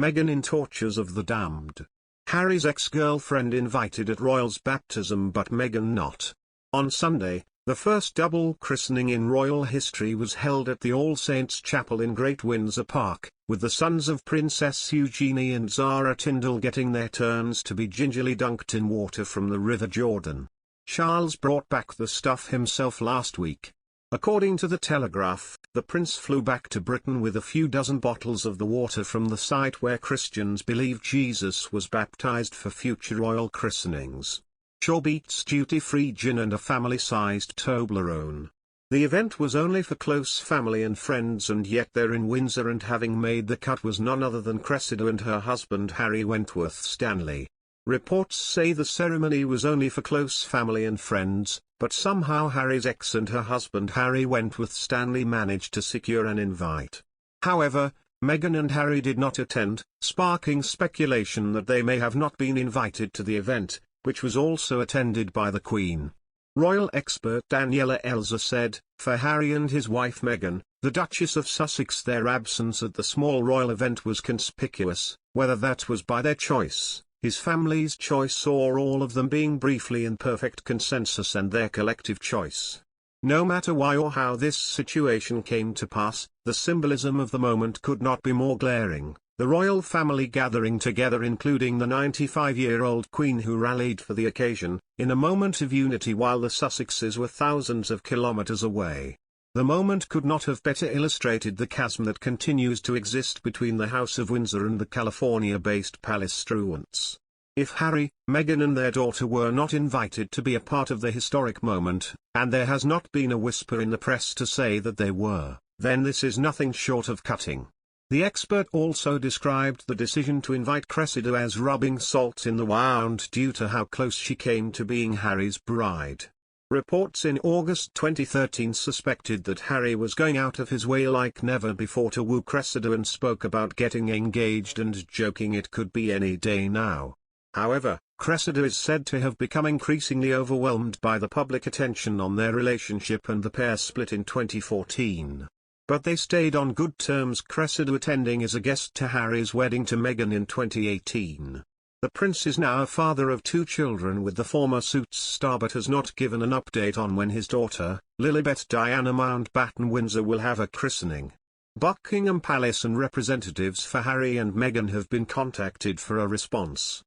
Meghan in tortures of the damned. Harry's ex-girlfriend invited at royal's baptism but Meghan not. On Sunday, the first double christening in royal history was held at the All Saints' Chapel in Great Windsor Park, with the sons of Princess Eugenie and Zara Tindall getting their turns to be gingerly dunked in water from the River Jordan. Charles brought back the stuff himself last week. According to the Telegraph, the prince flew back to Britain with a few dozen bottles of the water from the site where Christians believe Jesus was baptized for future royal christenings. Shawbeats duty-free gin and a family-sized Toblerone. The event was only for close family and friends, and yet there in Windsor and having made the cut was none other than Cressida and her husband Harry Wentworth Stanley. Reports say the ceremony was only for close family and friends, but somehow Harry's ex and her husband Harry Wentworth Stanley managed to secure an invite. However, Meghan and Harry did not attend, sparking speculation that they may have not been invited to the event, which was also attended by the Queen. Royal expert Daniela Elza said, for Harry and his wife Meghan, the Duchess of Sussex, their absence at the small royal event was conspicuous, whether that was by their choice, his family's choice, or all of them being briefly in perfect consensus and their collective choice. No matter why or how this situation came to pass, the symbolism of the moment could not be more glaring. The royal family gathering together, including the 95-year-old Queen who rallied for the occasion, in a moment of unity while the Sussexes were thousands of kilometers away. The moment could not have better illustrated the chasm that continues to exist between the House of Windsor and the California-based palace truants. If Harry, Meghan and their daughter were not invited to be a part of the historic moment, and there has not been a whisper in the press to say that they were, then this is nothing short of cutting. The expert also described the decision to invite Cressida as rubbing salt in the wound due to how close she came to being Harry's bride. Reports in August 2013 suspected that Harry was going out of his way like never before to woo Cressida and spoke about getting engaged and joking it could be any day now. However, Cressida is said to have become increasingly overwhelmed by the public attention on their relationship, and the pair split in 2014. But they stayed on good terms, Cressida attending as a guest to Harry's wedding to Meghan in 2018. The prince is now a father of 2 children with the former Suits star, but has not given an update on when his daughter, Lilibet Diana Mountbatten Windsor, will have a christening. Buckingham Palace and representatives for Harry and Meghan have been contacted for a response.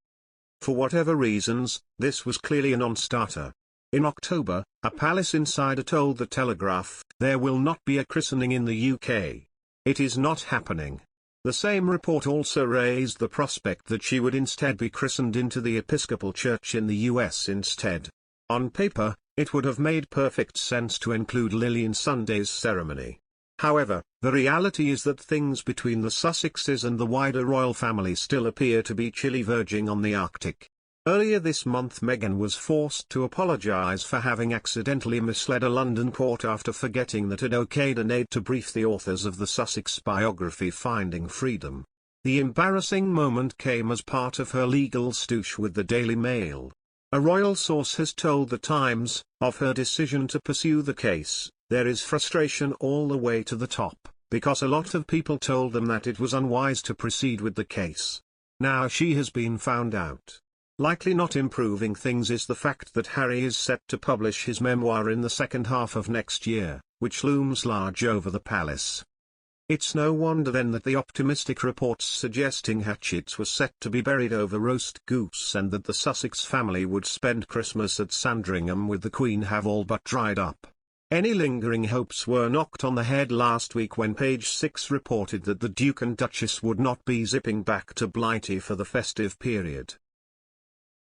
For whatever reasons, this was clearly a non-starter. In October, a palace insider told The Telegraph, there will not be a christening in the UK. It is not happening. The same report also raised the prospect that she would instead be christened into the Episcopal Church in the US instead. On paper, it would have made perfect sense to include Lily in Sunday's ceremony. However, the reality is that things between the Sussexes and the wider royal family still appear to be chilly, verging on the Arctic. Earlier this month, Meghan was forced to apologize for having accidentally misled a London court after forgetting that it okayed an aide to brief the authors of the Sussex biography Finding Freedom. The embarrassing moment came as part of her legal stoosh with the Daily Mail. A royal source has told The Times, of her decision to pursue the case, there is frustration all the way to the top, because a lot of people told them that it was unwise to proceed with the case. Now she has been found out. Likely not improving things is the fact that Harry is set to publish his memoir in the second half of next year, which looms large over the palace. It's no wonder then that the optimistic reports suggesting hatchets were set to be buried over roast goose and that the Sussex family would spend Christmas at Sandringham with the Queen have all but dried up. Any lingering hopes were knocked on the head last week when Page 6 reported that the Duke and Duchess would not be zipping back to Blighty for the festive period.